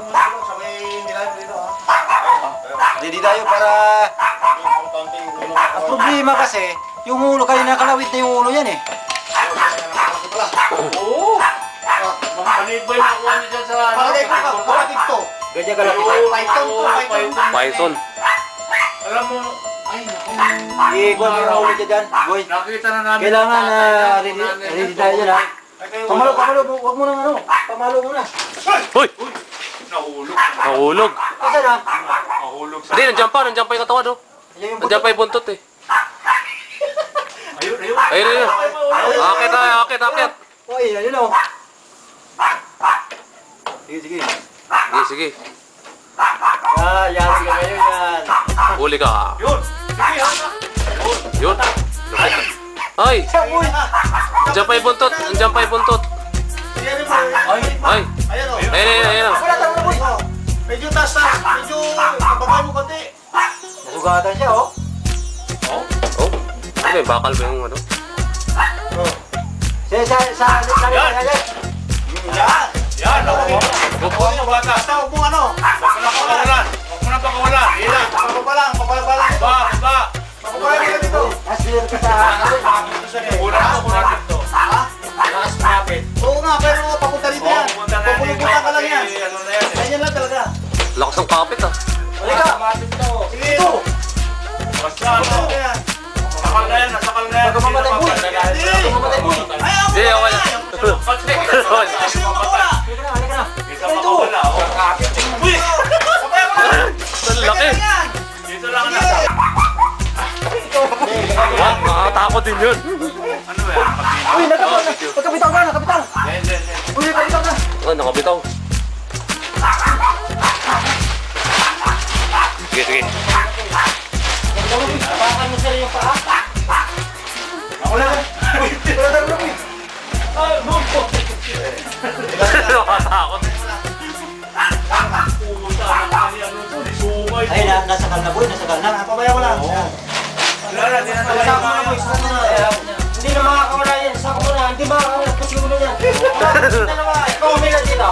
sa may nilayo dito Ready tayo para... Ang problema kasi, yung ulo kayo nakalawit na yung ulo yan eh. Oo! Manid ba yung nakuha niyo dyan sa ano? Kalapit to. Ganyan kalapit. Python. Alam mo, ay naku. Ikuha mo yung ulo dyan, boy. Nakita na namin. Kailangan na ready tayo dyan ha. Pamalo, huwag mo nang ano. Pamalo muna. Hoy! Nahulog. Nahulog. Kasi na. Nahulog sa... Hindi, nandiyan pa yung katawan oh. Nandiyan pa yung buntot eh. Ayun. Ayun. Akit. Uy, ayun o. Sige. Sige. Yari ka ngayon yan. Huli ka. Yun. Sige, hana. Yun. Ay! Uy! Nandiyan pa yung buntot. Ay! Ayun. Wala tayo na boy. Medyo taas. Medyo babay mo konti. Nasugatan siya oh. Oh? Ano yung bakal ba yung ano? Yan. Huwag mo bata. Huwag mo ano. Huwag mo na pakawalan. Ilan. Papabalang. Ba. Papabalang dito. Aslir ka sa... Una mo dito. Lakas malapit. Oo nga, pero papunta dito yan. Pupunta na dito. Pupunta ka lang yan. Ano na yan. Ganyan lang talaga. Lakas ng kapit ah. Halika. Sige ito. Basta ano. Nasakal na yan. Bago mamatay boy. Hindi, okay na. Halika na. Isa makawala. Uy! Ang laki. Dito lang na. Nakakatakot din yun. Ano yan? Uy, nakabitaw na. Uy, nakabitaw na. Nakabitaw. Sige. Apakan mo sila yung paa. Ako na. Wala tayo na. Ay, bumpo. Nakakatakot. Ay, nasakal na boy, nasakal na. Pabaya mo lang. Wala, di na talaga. Hindi na makakawala yan. Saka mo na. Hindi makakawala. Kasi ulo yan. Ikaw umila dito.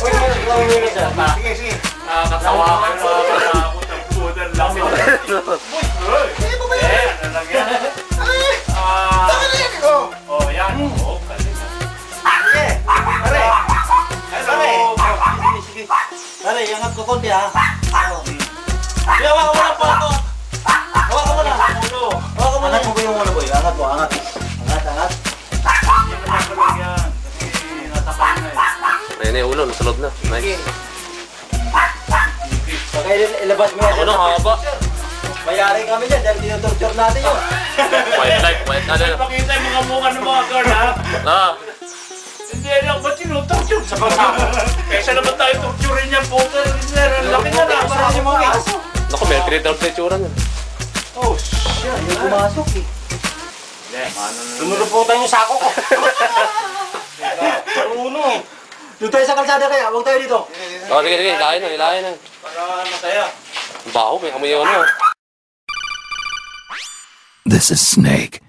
Uy, ikaw umila dito. Sige. Nakakatawa ka na nakakatakot ang pudan lang. Uy! Ano lang yan? Oh, yan. Oh, kalina. Sige. Pare, iangat ko konti ha. Kaya wala mo lang po ako. Hawakan mo na. Ulo. Hawakan mo na. Angat mo yung ulo boy. Angat mo. Angat. Yan naman talaga yan. Kasi natakal na eh. Ayun yung ulo, nasa loob na. Nice. Pagka ilabas mo yan. Ako na, haba. Mayari kami dyan dahil tinutorture natin yun. White. Pakita yung mga mukha ng mga girl ha. Ah. Hindi lang, ba't tinutorture sa pagkakot? Kaysa naman tayo torturin niya po. Ang laki na na. Para yung mga aso. Naku, may tinitawag sa itsura niya. Oh, shit. Yung pumasok eh. Lumuluputan yung sako ko. Uno eh. Doon tayo sa kalsada kaya. Huwag tayo dito. Oh, sige. Ilahin na. Para masaya. Baho, may amoy yung ano. This is Snake.